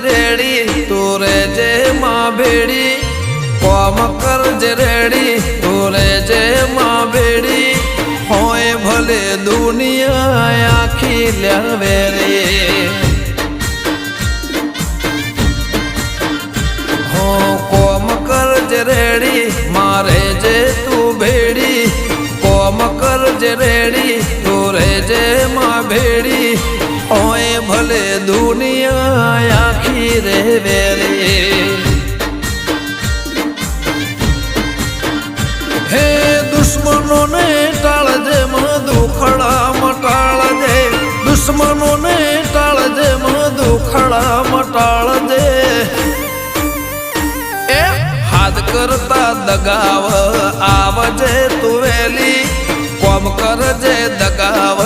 ready તું રેજે માં ભેડી કોમ કરજ રેડી તું રેજે માં ભેડી હોય ભલે દુનિયા આખી લેવે રે હો કોમ કરજ રેડી મારે જે તું ભેડી કોમ કરજ રેડી તું રેજે માં ભેડી હોય ભલે દુનિયા આખી રેવે રે હે દુશ્મનોને ટાળજે દુખડા મટાળજે દુશ્મનોને ટાળજે દુખડા મટાળજે એ હાથ કરતા દગાવ આવજે તું વેલી કોમ કરજે દગાવ